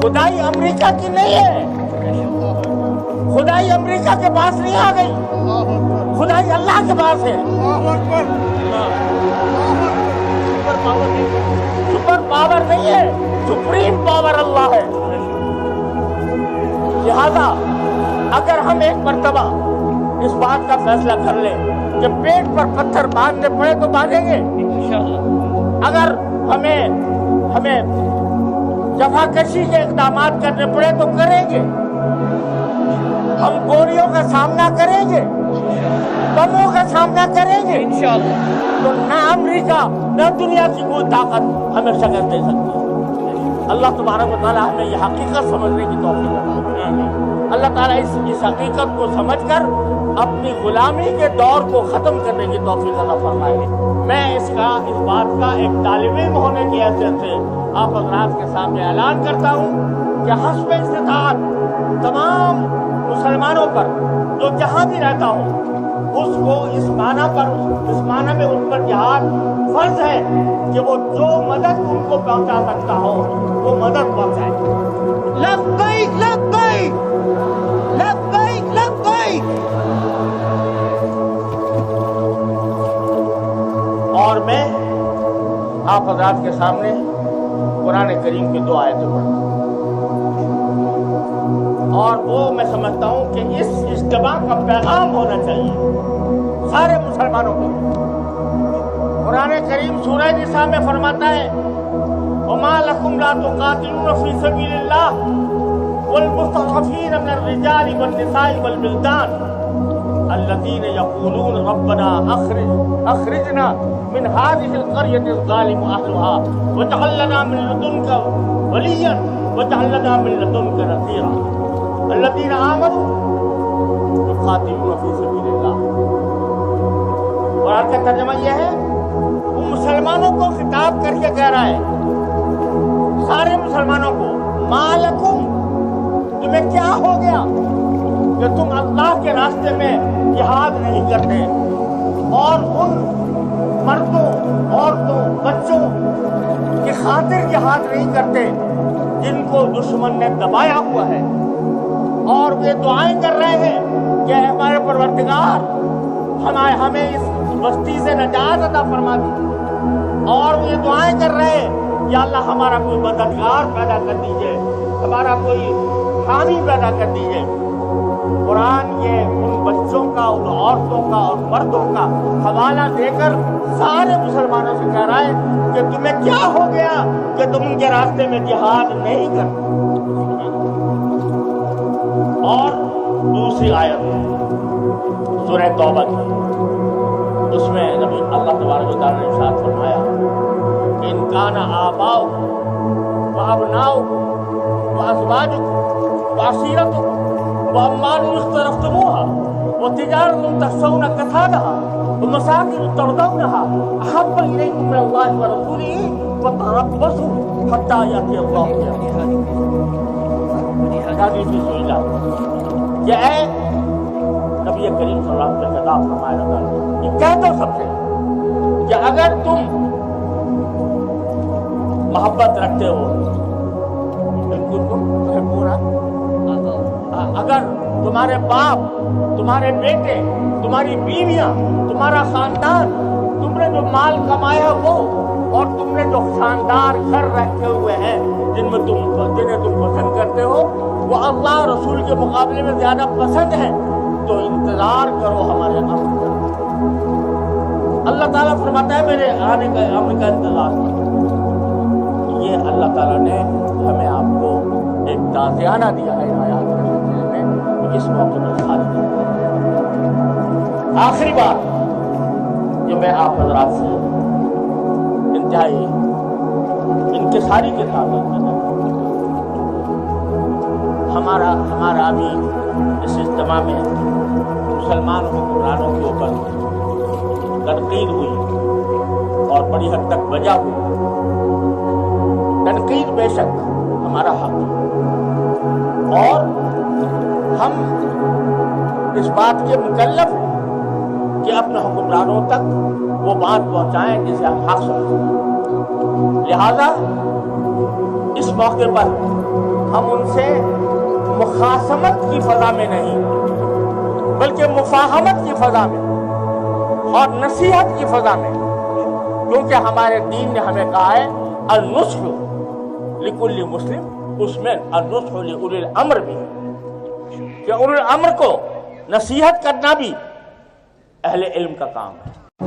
खुदाई अमेरिका की नहीं है, खुदाई अमेरिका के पास नहीं आ गई, खुदाई अल्लाह के पास है। सुपर पावर नहीं है, सुप्रीम पावर अल्लाह है। लिहाजा अगर हम एक मर्तबा इस बात का फैसला कर लें कि पेट पर पत्थर बांधने पड़े तो बांधेंगे इंशाअल्लाह, अगर हमें जफाकशी के इक़दामात करने पड़े तो करेंगे, हम गोलियों का सामना करेंगे, बमों का सामना करेंगे इंशाअल्लाह। तो ना अमेरिका ना दुनिया की कोई ताकत हमें शिकस्त दे सकती है। अल्लाह तबारक व तआला हमें यह हकीकत समझने की तौफीक दे। अल्लाह ताला इस हकीकत को समझकर अपनी गुलामी के दौर को ख़त्म करने की तौफीक अता फरमाए। मैं इस बात का एक तालिब इल्म होने की हैसियत से आप हज़रात के सामने ऐलान करता हूँ कि हस्ब इस्तिताअत तमाम मुसलमानों पर जो जहाँ भी रहता हो उसको इस माना में उस पर जिहाद फर्ज है कि वो जो मदद उनको पहुँचा सकता हो वो मदद पहुँचाए। लब्बैक लब्बैक लब्बैक लब्बैक। और मैं आप हज़रात के सामने कुरान करीम की 2 आयतें पढ़ता हूँ और वो मैं समझता हूँ कि इस इज्तिमा का पैगाम होना चाहिए सारे मुसलमानों को। कुरान करीम सूरह निसा में फरमाता है वमा लकुम ला तुकातिलून फी सबीलिल्लाह वल मुस्तज़अफ़ीन मिनर रिजालि वन निसाइ वल बिल्दान अल्लज़ीना यक़ूलून रब्बना अख़रिजना मिन हाज़िहिल क़रयति ज़ालिम अहलुहा वजअल लना मिन लदुनका वलिय्यन वजअल लना मिन लदुनका नसीरा अल्लज़ीना आमनू युक़ातिलून फी सबीलिल्लाह। कुरान का तर्जुमा यह है वो मुसलमानों को खिताब करके कह रहा है, सारे मुसलमानों को, मालकुम तुम्हें क्या हो गया कि तुम अल्लाह के रास्ते में जिहाद नहीं करते और उन मर्दों औरतों बच्चों की खातिर जिहाद नहीं करते जिनको दुश्मन ने दबाया हुआ है। और वे दुआएं कर रहे हैं कि हमारे परवरदिगार हमें इस बस्ती से नजात अता फरमा दी। और वे दुआएं कर रहे हैं या अल्लाह हमारा कोई मददगार पैदा कर दीजिए, हमारा कोई हामी पैदा कर दीजिए। कुरान ये उन बच्चों का, उन औरतों का और मर्दों का हवाला देकर सारे मुसलमानों से कह रहा है कि तुम्हें क्या हो गया कि तुम उनके रास्ते में जिहाद नहीं करते। और दूसरी आयत सूरह तौबा की, उसमें नबी अल्लाह तबारक व तआला ने इरशाद फरमाया कि इन काना आबाउ व अबनाउ व अज़वाजुकुम व अशीरतुकुम व अम्वालुन इख्तरफ्तमुहा व तिजारतुन तख़शौना कसादहा व मसाकिन तर्दौनहा अहब्बा इलैकुम मिनल्लाहि व रसूलिही फतरब्बसू हत्ता याति अल्लाहु कि ऐ नबी करीम सल्लल्लाहु अलैहि वसल्लम से खिताब फरमाया कि कह दो सबसे कि अगर तुम मोहब्बत रखते हो, बिल्कुल पूरा, अगर तुम्हारे बाप, तुम्हारे बेटे, तुम्हारी बीवियां, तुम्हारा खानदान, तुमने जो माल कमाया वो और तुमने जो शानदार घर रखे हुए हैं जिन्हें तुम पसंद करते हो वो अल्लाह रसूल के मुकाबले में ज्यादा पसंद है, तो इंतजार करो हमारे अमर का। अल्लाह ताला फरमाता है मेरे आने का अमर का इंतजार करो। ये अल्लाह ताला ने हमें आपको एक ताज़ियाना दिया है आयात के सिलसिले में, इस मौके पर खाली किया। आखिरी बात जो मैं आप हज़रात से इंतहाई इंकिसारी के साथ हमारा अभी इस इज्तिमा में मुसलमान हुक्मरानों के ऊपर तनकीद हुई और बड़ी हद तक वजह हुई। तनकीद बेशक हमारा हक है और हम इस बात के मुकल्लफ हैं कि अपने हुक्मरानों तक वो बात पहुंचाएं जिसे हम हक समझते हैं। लिहाजा इस मौके पर ہم ان سے مخاصمت کی فضا میں نہیں بلکہ مفاہمت کی فضا میں اور نصیحت کی فضا میں، کیونکہ ہمارے دین نے ہمیں کہا ہے النصح لکل مسلم، اس میں النصح لأولی الامر بھی ہے کہ اولی الامر کو نصیحت کرنا بھی اہل علم کا کام ہے۔